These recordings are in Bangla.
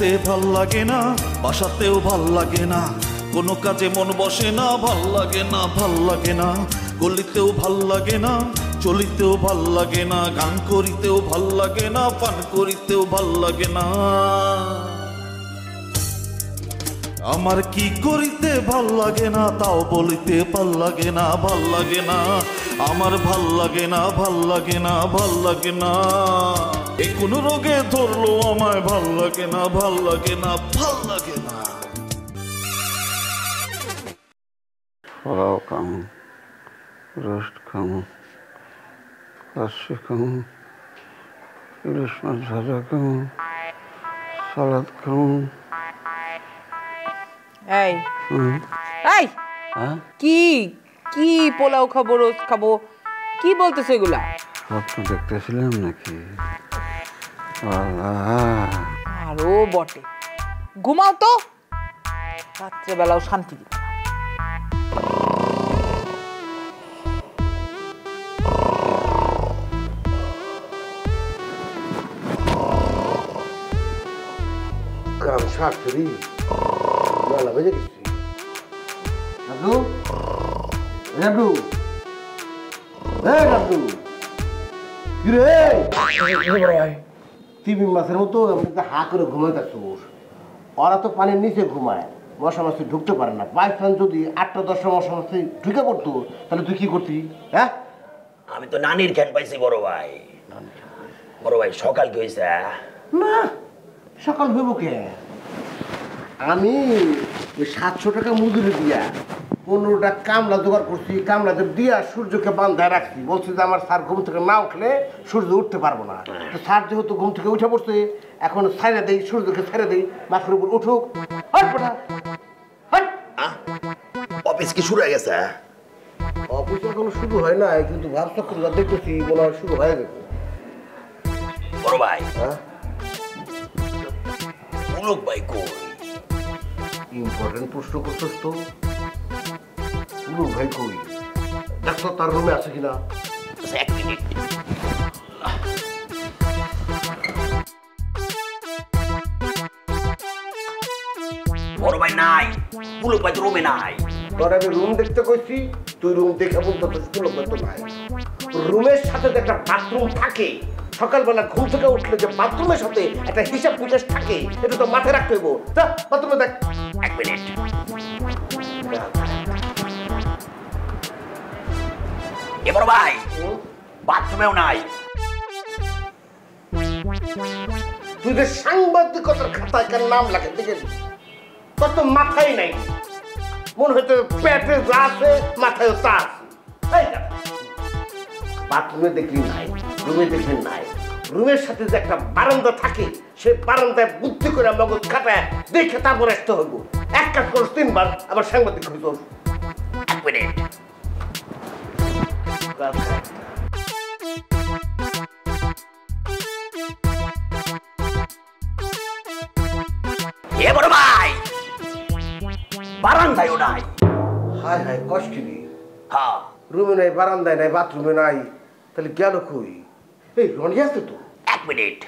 অফিসে ভাল লাগে না, বাসাতেও ভাল লাগে না, কোনো কাজে মন বসে না, ভাল লাগে না, ভাল লাগে না, গলিতেও ভাল লাগে না, চলিতেও ভাল লাগে না, গান করিতেও ভাল লাগে না, পান করিতেও ভাল লাগে না। আমার কি করিতে ভাল লাগে না তাও বলিতে ভাল লাগে না, ভাল লাগে না, আমার ভাল লাগে না, ভাল লাগে না, ভাল লাগে না। এ কোন রোগে ধরলো আমায়, ভাল লাগে না, ভাল লাগে না, ভাল লাগে না। পোলাও খামু, রোস্ট খামু, লাচ্ছি খামু, ইলিশ মাছ ভাজা খামু, সালাদ খামু। এই এই কি কি পোলাও খাবো, রোজ খাবো, কি বলতেছো এগুলা? স্বপ্ন দেখতেছিলাম নাকি? আরো বটে, ঘুমাও তো, রাত্রেবেলাও শান্তি দিবে। কাম সারি বেলা বেজে গেছি। রাবলু, রাবলু, রাবলু, কিরে তিমি মাছের মতো হা করে ঘুমাইতেছ। ওরা তো পানির নিচে ঘুমায়, মশা মাছি ঢুকতে পারে না। বাইফান যদি 8-10 মশা মাছি ঢুকে পড়তো তাহলে তুই কি করতি? হ্যাঁ, আমি তো নানির খ্যান পাইছি বড় ভাই। বড় ভাই সকাল কি হয়েছে? না সকাল হইব কে? আমি ওই 700 টাকা মজুরি দিয়া 15টা কামলা জোগাড় করছি। কামলাদের দিয়া সূর্যকে বান্ধায় রাখছি। বলছি যে আমার স্যার ঘুম থেকে না উঠলে সূর্য উঠতে পারবো না। তো স্যার যেহেতু ঘুম থেকে উঠে পড়ছে, এখন ছেড়ে দেই, সূর্যকে ছেড়ে দেই, মাথার উপর উঠুক। অফিস কি শুরু হয়ে গেছে? অফিস এখনো শুরু হয় না, কিন্তু ভাবচক্র যা দেখতেছি মনে হয় শুরু হয়ে গেছে। বড় ভাই, হ্যাঁ, পুলক ভাই কই? ইম্পর্টেন্ট প্রশ্ন করছিস তো। পুলক ভাই কই? দেখো তার রুমে আছে কিনা। এক মিনিট। বড় ভাই নাই, পুলক ভাই তো রুমে নাই। তোর আমি রুম দেখতে কইছি, তুই রুম দেখে বলতো পুলক ভাই তো নাই। রুমের সাথে যে একটা বাথরুম থাকে, সকালবেলা ঘুম থেকে উঠলে যে বাথরুমের সাথে একটা হিসাব নিকাশ থাকে, এটা তো মাথায় রাখতে হইব। যা বাথরুমে দেখ। এক মিনিট। এ বড় ভাই, বাথরুমেও নাই। তুই যে সাংবাদিকতার খাতায় কার নাম লাগে দেখে তোর তো মাথায় নাই। মনে হয়তো পেটে যা আছে মাথায় তা আছে। বাথরুমে দেখলি নাই, রুমে দেখলি নাই। রুমের সাথে যে একটা বারান্দা থাকে, সে বারান্দায় বুদ্ধি করে মগজ খাটায় দেখে তারপর আসতে হইব। এক কাজ করো 3 বার, আবার সাংবাদিক হইত। এক মিনিট। এ বড় ভাই, বারান্দায়ও নাই। হায় হায় কষ্ট কি? হ্যাঁ, রুমে নাই, বারান্দায় নাই, বাথরুমে নাই, তাহলে গেল কই? এই রনি আছে তো। এক মিনিট।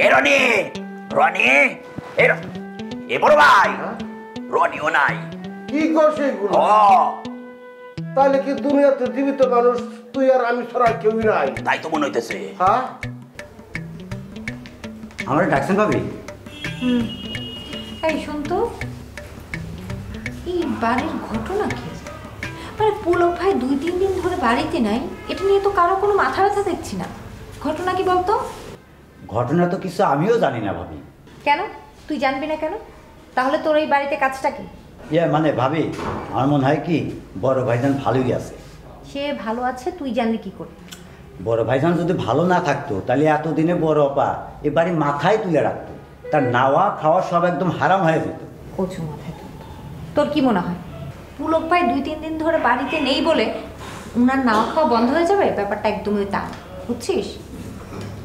এ রনি, রনি, এ বড় ভাই, রনিও নাই। কি করছে এগুলো? তাহলে কি দুনিয়াতে জীবিত মানুষ তুই আর আমি ছাড়া কেউই নাই? তাই তো মনে হইতেছে। হ্যাঁ, আমরা ডাকছেন ভাবি? এই শুন তো, এই বাড়ির ঘটনা কি? মানে পুলক ভাই 2-3 দিন ধরে বাড়িতে নাই, এটা নিয়ে তো কারো কোনো মাথা ব্যথা দেখছি না। ঘটনা কি বলতো? ঘটনা তো কিছু আমিও জানি না ভাবি। কেন তুই জানবি না কেন? তাহলে তোর এই বাড়িতে কাজটা কি? মানে ভাবি, আমার মনে হয় কি বড় ভাইজান ভালোই আছে। সে ভালো আছে, তুই জানলি কি করে? বড় ভাইজান যদি ভালো না থাকতো তাহলে এতদিনে বড় অপা এ বাড়ি মাথায় তুলে রাখতো, তার নাওয়া খাওয়া সব একদম হারাম হয়ে যেত। কচু মাথায় তুলতো। তোর কি মনে হয় পুলক ভাই 2-3 দিন ধরে বাড়িতে নেই বলে উনার নাওয়া খাওয়া বন্ধ হয়ে যাবে? ব্যাপারটা একদমই তা, বুঝছিস?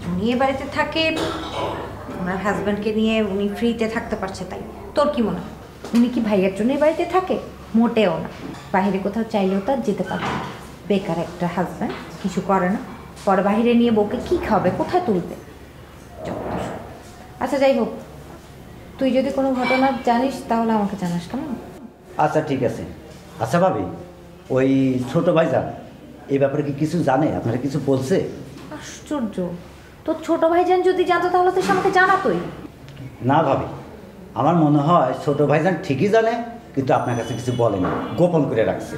উনি এ বাড়িতে থাকে, ওনার হাজব্যান্ডকে নিয়ে উনি ফ্রিতে থাকতে পারছে, তাই তোর কি মনে হয় উনি কি ভাইয়ের জন্যই বাড়িতে থাকে? মোটেও না। বাইরে কোথাও চাইলেও তার যেতে পারবে না। বেকার একটা হাজব্যান্ড, কিছু করে না, পরে বাইরে নিয়ে বউকে কি খাবে, কোথায় তুলবে? আচ্ছা যাই হোক, তুই যদি কোনো ঘটনা জানিস তাহলে আমাকে জানাস, কেমন? আচ্ছা ঠিক আছে। আচ্ছা ভাবি, ওই ছোট ভাইজান এই ব্যাপারে কি কিছু জানে? আপনারা কিছু বলছে? আশ্চর্য, তোর ছোট ভাইজান যদি জানতো তাহলে তো সে আমাকে জানাতোই। না ভাবি, আমার মনে হয় ছোট ভাইজান ঠিকই জানে, কিন্তু আপনার কাছে কিছু বলেনি, গোপন করে রাখছে।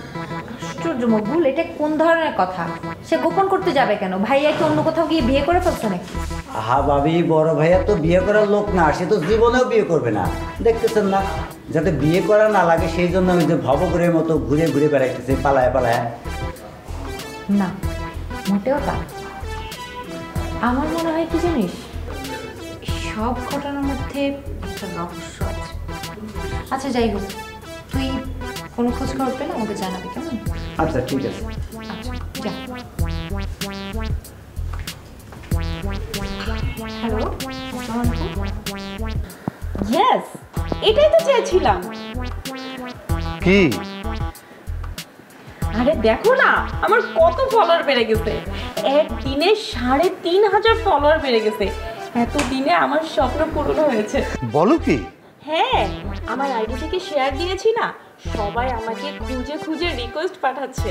আশ্চর্য মকবুল, এটা কোন ধরনের কথা? সে গোপন করতে যাবে কেন? ভাইয়া কি অন্য কোথাও গিয়ে বিয়ে করে ফেলছে নাকি? আহা ভাবি, বড় ভাইয়া তো বিয়ে করার লোক না, সে তো জীবনেও বিয়ে করবে না। দেখতেছেন না, যাতে বিয়ে করা না লাগে সেই জন্য ওই যে ভবঘুরের মতো ঘুরে ঘুরে বেড়াইতেছে, পালায় পালায়। না, মোটেও তা। আমার মনে হয় কি জানিস, সব ঘটনার মধ্যে একটা রহস্য আছে। আচ্ছা যাই হোক, তুই কোনো খোঁজ খবর পেলে আমাকে জানাবি, কেমন? আচ্ছা ঠিক আছে। যা। হ্যালো, ইয়েস, এটাই তো চেয়েছিলাম। কি আরে দেখো না, আমার কত ফলোয়ার বেড়ে গেছে। একদিনে ৩,৫০০ ফলোয়ার বেড়ে গেছে। এতদিনে আমার স্বপ্ন পূরণ হয়েছে। বলো কি? হ্যাঁ, আমার আইডি থেকে শেয়ার দিয়েছি না, সবাই আমাকে খুঁজে খুঁজে রিকোয়েস্ট পাঠাচ্ছে।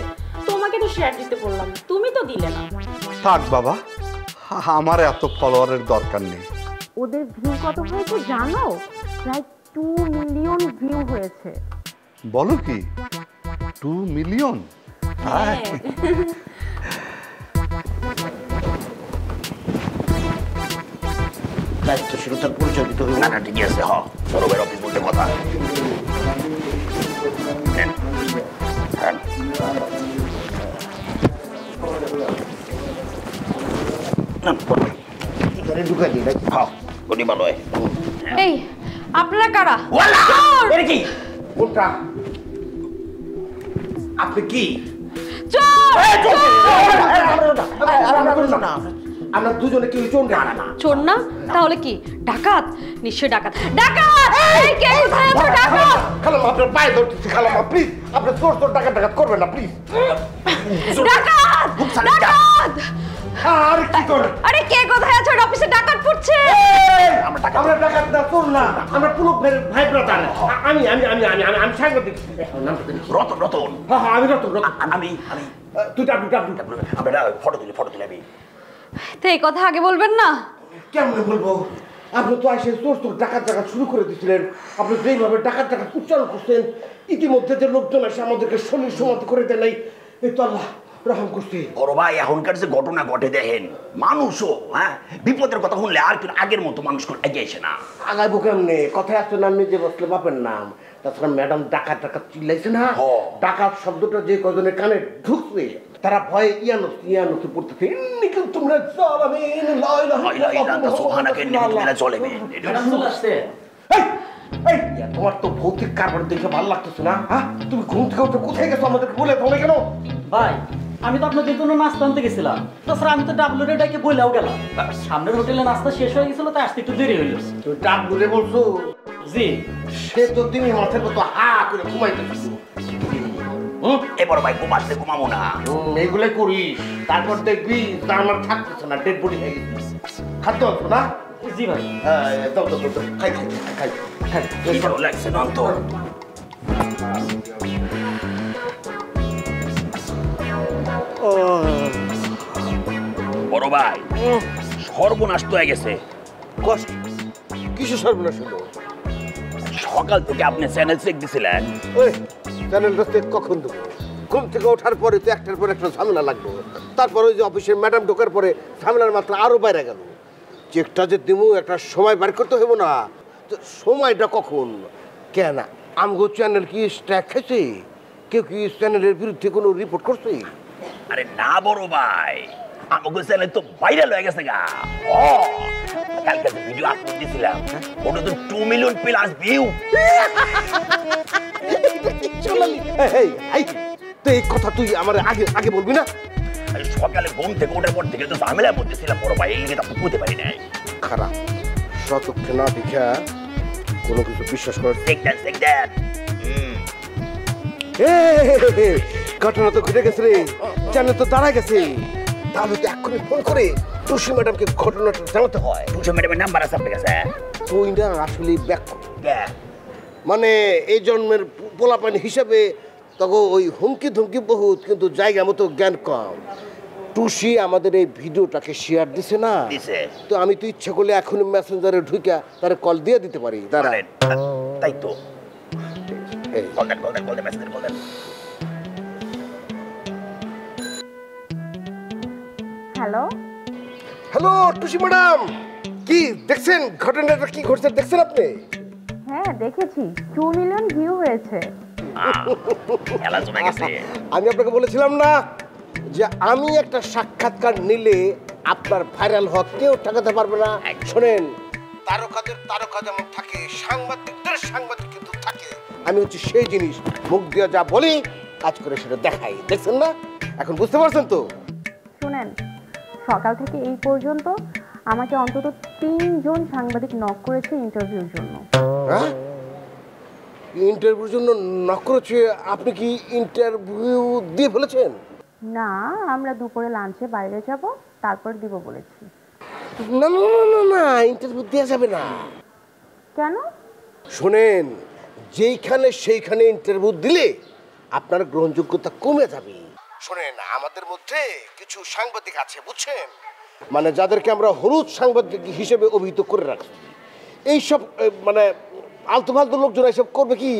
তোমাকে তো শেয়ার দিতে বললাম, তুমি তো দিলে না। থাক বাবা, আমার এত ফলোয়ারের দরকার নেই। ওদের ভিউ কত হয়েছে জানো? প্রায় 2 মিলিয়ন ভিউ হয়েছে। বলো কি, 2 মিলিয়ন? দায়িত্বশীলতার পরিচয় দিতে হবে। না না ঠিক আছে, হ বড় ভাইয়ের অফিস বলতে কথা। এখানে ঢুকাই দিই নাকি? হ্যাঁ ওটি ভালো হয়। এই, আপনারা কারা? এটা কি? কোনটা? আপনি কি? আমরা দুজনে কি চোর? না চোর না, তাহলে কি? ডাকাত? নিশ্চয় ডাকাত। ডাকাত! এই কে কোথায় আছো? ডাকাত! খালাম, আপনার পায়ে ধরতেছি খালাম, প্লিজ। আপনি চোর চোর ডাকাত ডাকাত করবেন না, প্লিজ। ডাকাত! ডাকাত! আর কি করে? আরে কে কোথায় আছো? অফিসে ডাকাত পড়ছে। আমরা ডাকাত না, চোর না, আমরা পুরো ভাই ব্রাদার। আমি আমি আমি আমি আমি সাংবাদিক। রতন রতন। হ্যাঁ হ্যাঁ, আমি রতন রতন। আমি আমি তুই ডাবলু ডাবলু। আমরা ফটো তুলে আমি। তো এই কথা আগে বলবেন না? কেমনে বলবো? আপনি তো এসে চোর চোর ডাকাত ডাকাত শুরু করে দিয়েছিলেন। আপনি যেইভাবে ডাকাত ডাকাত উচ্চারণ করছেন, ইতিমধ্যে যে লোকজন এসে আমাদেরকে শরীর সমাধি করে দেয় নাই, এই তো আল্লাহ রহম করছে। বড় ভাই, এখনকার যে ঘটনা ঘটে দেখেন, মানুষও হ্যাঁ বিপদের কথা শুনলে আর কি আগের মতো মানুষ এগিয়ে আসে না। আগাইবো কেমনে? কথায় আসছে না, নিজে বসলে বাপের নাম। তাছাড়া ম্যাডাম ডাকাত ডাকাত চিল্লাইছে না, ডাকাত শব্দটা যে কজনের কানে ঢুকছে তারা ভয়ে ইয়ানুস ইয়ানুস পড়তেছে। ইন্নি কিন্তু তোমরা জালামিন লা ইলাহা ইল্লাল্লাহ সুবহানাকা ইন্নী কুনতু মিনাজ জালিমিন। এই তোমার তো ভৌতিক কারবার দেখে ভালো লাগতেছে না? হ্যাঁ, তুমি ঘুম থেকে উঠে কোথায় গেছো আমাদেরকে বলে তোমরা কেন? ভাই, আমি তো আপনাদের জন্য নাস্তা আনতে গেছিলাম। তাছাড়া আমি তো ডাবলু রেডাকে বইলেও গেলাম। সামনের হোটেলে নাস্তা শেষ হয়ে গেছিল, তাই আসতে একটু দেরি হইল। তুই ডাবলুরে বলছো? জি। সে তো তুমি মাথার মতো হা করে ঘুমাইতেছিস। এ বড় ভাই, ঘুমাচ্ছে ঘুমাবো না। এইগুলোই করিস, তারপর দেখবি আমার থাকতেছে না, ডেড বডি হয়ে গেছিস। খাদ্য হতো না? জি ভাই। হ্যাঁ, দাও দাও দাও, খাই খাই খাই খাই। ভালো লাগছে না তো? বড় ভাই, সর্বনাশ তো হয়ে গেছে। কষ্ট কিছু সর্বনাশ হলো? সকাল থেকে আপনি চ্যানেল চেক দিছিলেন। ওই চ্যানেলটা চেক কখন দেবো? ঘুম থেকে ওঠার পরে তো একটার পর একটা ঝামেলা লাগলো। তারপর ওই যে অফিসের ম্যাডাম ঢোকার পরে ঝামেলার মাত্রা আরো বাইরে গেল। চেকটা যে দিমু একটা সময় বার করতে হইব না? তো সময়টা কখন? কেন আমগো চ্যানেল কি স্ট্রাইক খাইছে? কেউ কি চ্যানেলের বিরুদ্ধে কোনো রিপোর্ট করছে? আরে না বড় ভাই, আমাকে চ্যানেল তো ভাইরাল হয়ে গেছে গা। কালকে যে ভিডিও আপলোড দিয়েছিলাম, ওটা তো 2 মিলিয়ন প্লাস ভিউ। তো এই কথা তুই আমার আগে আগে বলবি না? সকালে ঘুম থেকে ওঠার পর থেকে তো ঝামেলা করতেছিলাম বড় ভাই, এই তো বুঝতে পারি নাই। খারাপ সচক্ষে না দেখা কোনো কিছু বিশ্বাস করার দেখতেন। ঘটনা তো ঘটে গেছে রে, চ্যানেল তো দাঁড়ায় গেছে। তাহলে তো এক্ষুনি ফোন করে তুলসী ম্যাডামকে ঘটনাটা জানাতে হয়। তুলসী ম্যাডামের নাম্বার আছে আপনার কাছে? তুই না আসলে ব্যাক মানে এই জন্মের পোলাপানি হিসাবে তখন ওই হুমকি ধুমকি বহুত, কিন্তু জায়গা মতো জ্ঞান কম। টুসি আমাদের এই ভিডিওটাকে শেয়ার দিছে না, তো আমি তো ইচ্ছা করলে এখনই মেসেঞ্জারে ঢুকা তার কল দিয়ে দিতে পারি। দাঁড়া, তাই তো। হ্যালো হ্যালো টুসি ম্যাডাম, কি দেখছেন ঘটনাটা কি ঘটছে দেখছেন আপনি? হ্যাঁ দেখেছি, 2 মিলিয়ন ভিউ হয়েছে। আমি আপনাকে বলেছিলাম না যে আমি একটা সাক্ষাৎকার নিলে আপনার ভাইরাল হওয়া কেউ ঠেকাতে পারবে না। শোনেন, তারকাদের তারকা যেমন থাকে, সাংবাদিকদের সাংবাদিক কিন্তু থাকে। আমি হচ্ছে সেই জিনিস, মুখ দিয়ে যা বলি কাজ করে সেটা দেখাই। দেখছেন না, এখন বুঝতে পারছেন তো? শুনেন, সকাল থেকে এই পর্যন্ত আমাকে অন্তত 3 জন সাংবাদিক নক করেছে ইন্টারভিউর জন্য। হ্যাঁ, ইন্টারভিউর জন্য নক করেছে? আপনি কি ইন্টারভিউ দিয়ে ফেলেছেন? না, আমরা দুপুরে লাঞ্চে বাইরে যাব, তারপর দিব বলেছি। না না না না, ইন্টারভিউ দেওয়া যাবে না। কেন? শোনেন, যেইখানে সেইখানে ইন্টারভিউ দিলে আপনার গ্রহণযোগ্যতা কমে যাবে। শোনেন, আমাদের মধ্যে কিছু সাংবাদিক আছে বুঝছেন, মানে যাদেরকে আমরা হলুদ সাংবাদিক হিসেবে অভিহিত করে রাখছি। এইসব মানে আলতু ফালতু লোকজন এসব করবে কি,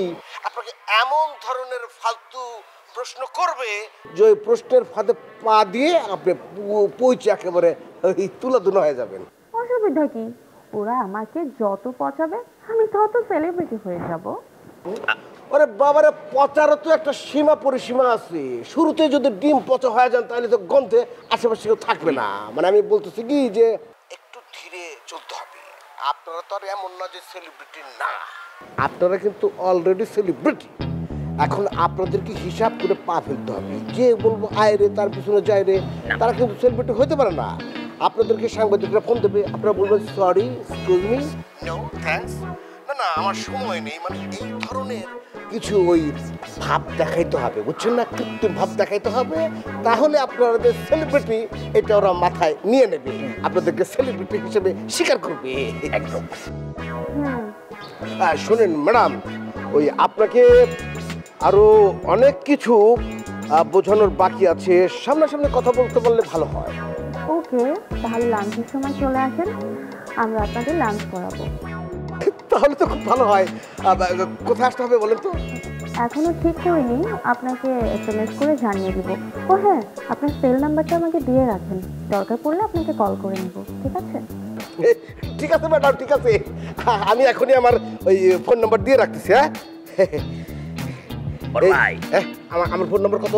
আপনাকে এমন ধরনের ফালতু প্রশ্ন করবে যে ওই প্রশ্নের ফাঁদে পা দিয়ে আপনি পৌঁছে একেবারে তুলাধুনা হয়ে যাবেন। অসুবিধা কি, ওরা আমাকে যত পচাবে আমি তত সেলিব্রিটি হয়ে যাব। আরে বাবারে, পচারও তো একটা সীমা পরিসীমা আছে। শুরুতে যদি ডিম পচা হয়ে যান তাহলে তো গন্ধে আশেপাশে কেউ থাকবে না। মানে আমি বলতেছি কি যে একটু ধীরে চলতে হবে। আপনারা তো আর এমন না যে সেলিব্রিটি না, আপনারা কিন্তু অলরেডি সেলিব্রিটি। এখন আপনাদেরকে হিসাব করে পা ফেলতে হবে। যে বলবো আয় রে তার পিছনে যায় রে, তারা কিন্তু সেলিব্রিটি হতে পারে না। আপনাদেরকে সাংবাদিকরা ফোন দেবে, আপনারা বলবেন sorry, excuse me, no thanks, না না আমার সময় নেই। মানে এই ধরনের কিছু ওই ভাব দেখাইতে হবে, বুঝছেন না, কৃত্রিম ভাব দেখাইতে হবে। তাহলে আপনাদের সেলিব্রিটি এটা ওরা মাথায় নিয়ে নেবে, আপনাদেরকে সেলিব্রিটি হিসেবে স্বীকার করবে। একদম। শোনেন ম্যাডাম, ওই আপনাকে আরো অনেক কিছু বোঝানোর বাকি আছে, সামনাসামনি কথা বলতে পারলে ভালো হয়। ওকে, তাহলে লাঞ্চের সময় চলে আসেন, আমরা আপনাদের লাঞ্চ করাবো। তাহলে তো খুব ভালো হয়। কোথায় আসতে হবে বলেন তো? এখনো ঠিক করিনি, আপনাকে SMS করে জানিয়ে দিব। ও হ্যাঁ, আপনার সেল নাম্বারটা আমাকে দিয়ে রাখেন, দরকার পড়লে আপনাকে কল করে নেব, ঠিক আছে? ঠিক আছে ম্যাডাম, ঠিক আছে। আমি এখনই আমার ওই ফোন নাম্বার দিয়ে রাখতেছি। হ্যাঁ, আমার ফোন নাম্বার কত?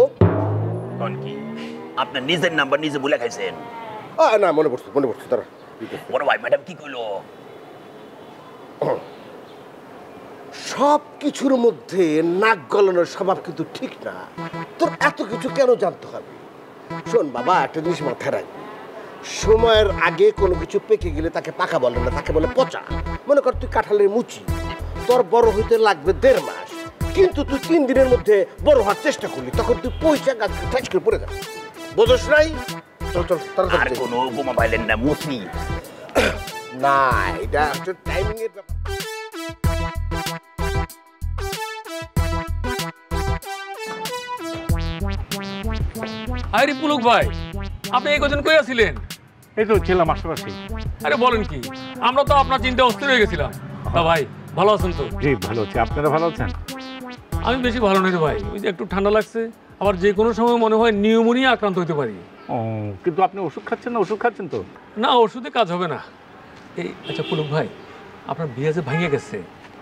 আপনার নিজের নাম্বার নিজে বলে খাইছেন? না, মনে পড়ছে তারা। বড় ভাই, ম্যাডাম কি কইলো? সব কিছুর মধ্যে নাক গলানোর স্বভাব কিন্তু ঠিক না। তোর এত কিছু কেন জানতে হবে? শোন বাবা, একটা জিনিস মাথায় রাখবি, সময়ের আগে কোনো কিছু পেকে গেলে তাকে পাকা বলে না, তাকে বলে পচা। মনে কর তুই কাঁঠালের মুচি, তোর বড় হইতে লাগবে 1.5 মাস, কিন্তু তুই 3 দিনের মধ্যে বড় হওয়ার চেষ্টা করলি, তখন তুই পয়সা গাছ ঠাস করে পড়ে যাবে। বোঝস নাই? চল চল, আর কোনো উপমা পাইলেন না? মুসি না, এটা একটা টাইমিং এর ব্যাপার। আরে পুলক ভাই, আপনি এই কজন কই আছিলেন? এই তো ছিলাম আশেপাশে। আরে বলেন কি, আমরা তো আপনার চিন্তা অস্থির হয়ে গেছিলাম। তা ভাই ভালো আছেন তো? জি ভালো আছি, আপনারা ভালো আছেন? আমি বেশি ভালো নেই রে ভাই, ওই যে একটু ঠান্ডা লাগছে, আবার যে কোনো সময় মনে হয় নিউমোনিয়া আক্রান্ত হতে পারি। ও, কিন্তু আপনি ওষুধ খাচ্ছেন না? ওষুধ খাচ্ছেন তো? না, ওষুধে কাজ হবে না। এই আচ্ছা পুলক ভাই, আপনার বিয়ে যে ভাঙে গেছে,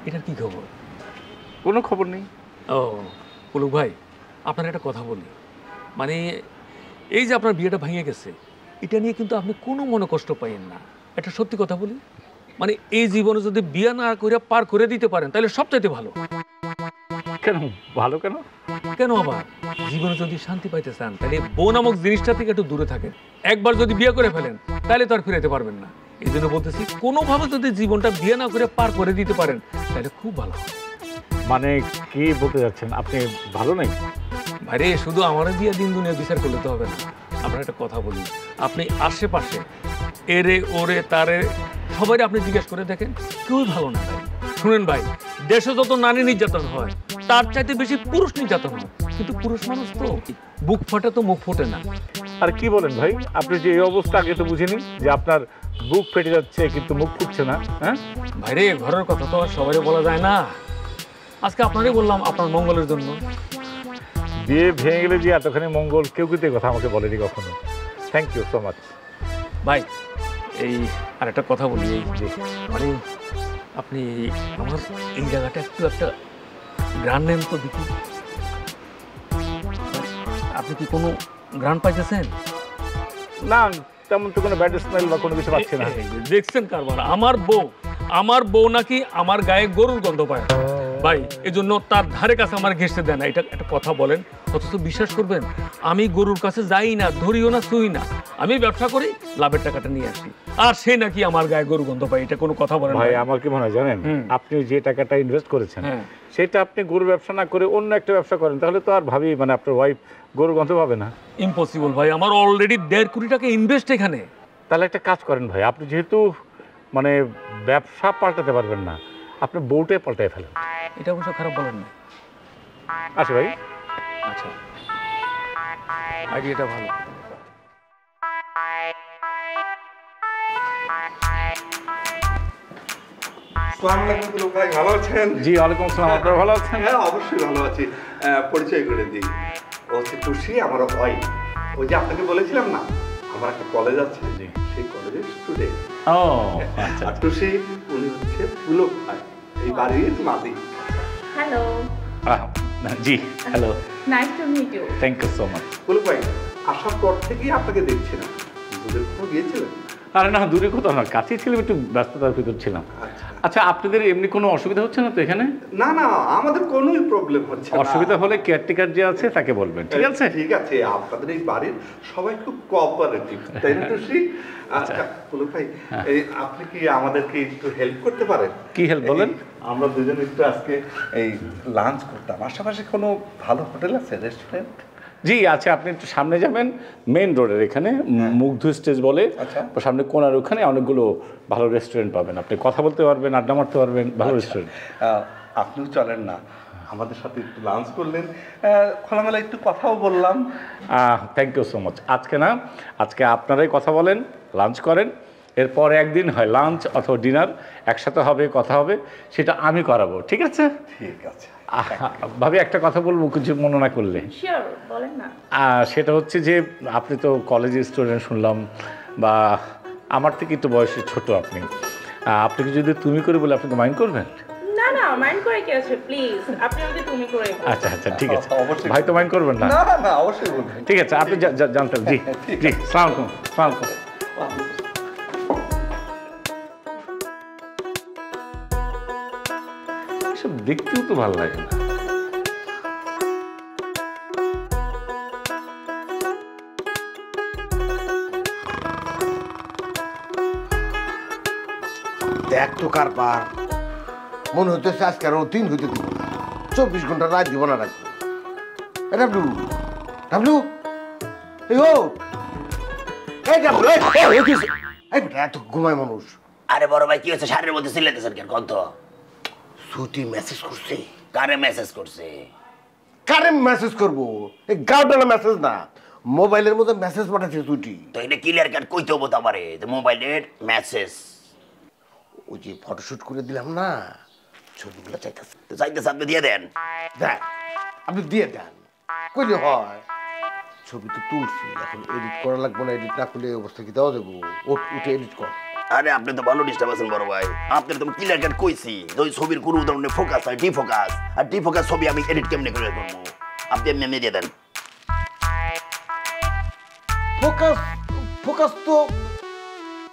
এটার কি খবর? কোনো খবর নেই। ও পুলক ভাই, আপনার একটা কথা বলি, মানে এই যে আপনার বিয়েটা ভেঙে গেছে, এটা নিয়ে কিন্তু আপনি কোনো মনে কষ্ট পাইয়েন না। একটা সত্যি কথা বলি, মানে এই জীবনে যদি বিয়ে না করে পার করে দিতে পারেন তাহলে সবচাইতে ভালো। কেন ভালো? কেন কেন আবার জীবনে যদি শান্তি পাইতে চান তাহলে বউ নামক জিনিসটা থেকে একটু দূরে থাকেন। একবার যদি বিয়ে করে ফেলেন তাহলে তো আর ফিরাতে পারবেন না। এই জন্য বলতেছি, কোনোভাবে যদি জীবনটা বিয়ে না করে পার করে দিতে পারেন তাহলে খুব ভালো। মানে কি বলতে যাচ্ছেন? আপনি ভালো নাই? ভাইরে, শুধু আমারও দিয়ে দিন দুনিয়া বিচার করলে তো হবে না। আপনার একটা কথা বলি, আপনি আশেপাশে এরে ওরে তারে সবাই আপনি জিজ্ঞেস করে দেখেন, কেউই ভালো না ভাই। শুনেন ভাই, দেশে যত নারী নির্যাতন হয় তার চাইতে বেশি পুরুষ নির্যাতন হয়, কিন্তু পুরুষ মানুষ তো বুক ফাটে তো মুখ ফোটে না। আর কি বলেন ভাই, আপনি যে এই অবস্থা আগে তো বুঝিনি যে আপনার বুক ফেটে যাচ্ছে কিন্তু মুখ ফুটছে না। হ্যাঁ ভাইরে, ঘরের কথা তো আর সবাই বলা যায় না। আজকে আপনারই বললাম আপনার মঙ্গলের জন্য। বিয়ে ভেঙে গেলে যে এতখানি মঙ্গল, কেউ কিন্তু এই কথা আমাকে বলেনি কখনো। থ্যাংক ইউ সো মাচ ভাই। এই আরেকটা কথা বলি, এই যে মানে আপনি আমার এই জায়গাটা একটু একটা গ্রান নেন তো দেখি। আপনি কি কোনো গ্রান পাইতেছেন? না, তেমন তো কোনো ব্যাড স্মেল বা কোনো কিছু পাচ্ছি না। দেখছেন কারবার, আমার বউ নাকি আমার গায়ে গরুর গন্ধ পায় ভাই, এজন্য তার ধারে কাছে আমার ঘেঁষতে দেয় না। এটা একটা কথা বলেন, অথচ বিশ্বাস করবেন আমি গরুর কাছে যাই না, ধরিও না, ছুঁই না। আমি ব্যবসা করি, লাভের টাকাটা নিয়ে আসি, আর সে নাকি আমার গায়ে গরু গন্ধ পায়। এটা কোনো কথা বলেন ভাই? আমার কি মনে হয় জানেন, আপনি যে টাকাটা ইনভেস্ট করেছেন সেটা আপনি গরুর ব্যবসা না করে অন্য একটা ব্যবসা করেন, তাহলে তো আর ভাবি মানে আপনার ওয়াইফ গরু গন্ধ পাবে না। ইম্পসিবল ভাই, আমার অলরেডি 1.5 কোটি টাকা ইনভেস্ট এখানে। তাহলে একটা কাজ করেন ভাই, আপনি যেহেতু মানে ব্যবসা পাল্টাতে পারবেন না, আপনি বউটাই পাল্টাই ফেলেন। এটা অবশ্য খারাপ বলেন না। আচ্ছা ভাই, আচ্ছা, আইডিয়াটা ভালো। ভাই ভালো আছেন? জি ওয়ালাইকুম আসসালাম, আপনারা ভালো আছেন? হ্যাঁ অবশ্যই ভালো আছি। পরিচয় করে দিই, ও হচ্ছে টুসি, আমার ওয়াইফ। ওই যে আপনাকে বলেছিলাম না আমার একটা কলেজ আছে, সেই কলেজের স্টুডেন্ট। ও আর টুসি উনি হচ্ছে পুলক ভাই, এই বাড়ির মালিক। হ্যালো। জি hello, nice to meet you. Thank you so much. Pulak ভাই, আসার পর থেকেই আপনাকে দেখছি না, দূরে কোথাও গিয়েছিলেন? আরে না, দূরে কোথাও না, কাছেই ছিলাম, একটু ব্যস্ততার ভিতর ছিলাম। আচ্ছা, আপনাদের এমনি কোনো অসুবিধা হচ্ছে না তো এখানে? না না, আমাদের কোনোই প্রবলেম হচ্ছে না। অসুবিধা হলে কেয়ারটেকার যে আছে তাকে বলবেন, ঠিক আছে? ঠিক আছে, আপনাদের এই বাড়ির সবাই খুব কোঅপারেটিভ, তাই না টুসি? আচ্ছা পুলক ভাই, এই আপনি কি আমাদেরকে একটু হেল্প করতে পারেন? কি হেল্প বলেন? আমরা দুজন একটু আজকে এই লাঞ্চ করতাম, আশেপাশে কোনো ভালো হোটেল আছে, রেস্টুরেন্ট? জি আচ্ছা, আপনি একটু সামনে যাবেন, মেইন রোডের এখানে মুগ্ধ স্টেজ বলে সামনে কোনার ওখানে অনেকগুলো ভালো রেস্টুরেন্ট পাবেন, আপনি কথা বলতে পারবেন, আড্ডা মারতে পারবেন, ভালো রেস্টুরেন্ট। আপনিও চলেন না, আমাদের সাথে একটু লাঞ্চ করলেন, খোলামেলা একটু কথাও বললাম। Thank you so much. আজকে না, আজকে আপনারাই কথা বলেন, লাঞ্চ করেন, এরপর একদিন হয় লাঞ্চ অথবা ডিনার একসাথে হবে, কথা হবে, সেটা আমি করাবো, ঠিক আছে? ঠিক আছে ভাবি, একটা কথা বলবো কিছু মনে না করলে? শিওর, বলেন না। সেটা হচ্ছে যে আপনি তো কলেজের স্টুডেন্ট শুনলাম, বা আমার থেকে একটু বয়সে ছোট আপনি, আপনাকে যদি তুমি করে বলে আপনি তো মাইন্ড করবেন? না না, মাইন্ড করে কি আছে, প্লিজ আপনি আমাকে তুমি করে। আচ্ছা আচ্ছা, ঠিক আছে, ভাই তো মাইন্ড করবেন না? না না, অবশ্যই বলবেন। ঠিক আছে, আপনি জানতেন। জি জি, সালাম আলাইকুম। সালাম আলাইকুম। এসব দেখতেও তো ভালো লাগে না। দেখ তো কারবার, মনে হইতেছে আজকে আরো দিন হইতে দিব না, 24 ঘন্টা রাত দিব না রাখবো। ডাবলু, ডাবলু, এই ও, এই ডাবলু, এই বেটা, এত ঘুমায় মানুষ। আরে বড় ভাই, কি হচ্ছে? শাড়ির মধ্যে সিলেতেছেন কেন? কত সুতি মেসেজ করছে। কারে মেসেজ করছে? কারে মেসেজ করবো? এই গাউডালা মেসেজ না, মোবাইলের মধ্যে মেসেজ পাঠাচ্ছে সুটি। তো এটা ক্লিয়ার কাট কইতে হবো তো আমারে, যে মোবাইলের মেসেজ। ওই যে ফটোশুট করে দিলাম না, ছবিগুলো চাইতেছে। তো চাইতেছে, আপনি দিয়ে দেন। দেখ, আপনি দিয়ে দেন, কইলে হয়। ছবি তো তুলছি, এখন এডিট করা লাগবে না, এডিট না করলে অবস্থা কি দেওয়া দেবো? উঠে এডিট কর। আরে আপনি তো ভালো ডিস্টার্ব আছেন বড় ভাই, আপনার তো ক্লিয়ার কাট কইছি যে ওই ছবির কোনো ধরনের ফোকাস হয় ডিফোকাস, আর ডিফোকাস ছবি আমি এডিট কেমনে করে করবো? আপনি এমনি দিয়ে দেন। ফোকাস, ফোকাস তো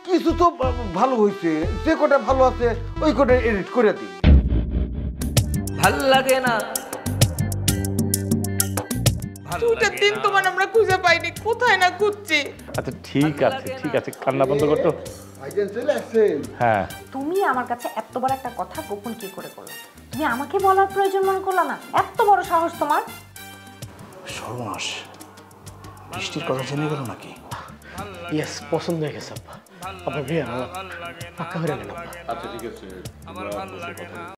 কিছু তো ভালো হয়েছে, যে কটা ভালো আছে ওই কটা এডিট করে দিই। ভাল লাগে না, দুটা দিন তোমার আমরা খুঁজে পাইনি, কোথায় না খুঁজছি। আচ্ছা ঠিক আছে, ঠিক আছে, কান্না বন্ধ করতো। হ্যাঁ, তুমি আমার কাছে এত বড় একটা কথা গোপন কি করে করলে? তুমি আমাকে বলার প্রয়োজন মনে করলা না? এত বড় সাহস তোমার! সর্বনাশ, বৃষ্টির কথা জেনে গেল নাকি? ইয়েস, পছন্দ হয়ে গেছে। আব্বা বিয়ে পাক্কা করে গেল। আচ্ছা ঠিক আছে, আমরা বসে কথা বলবো।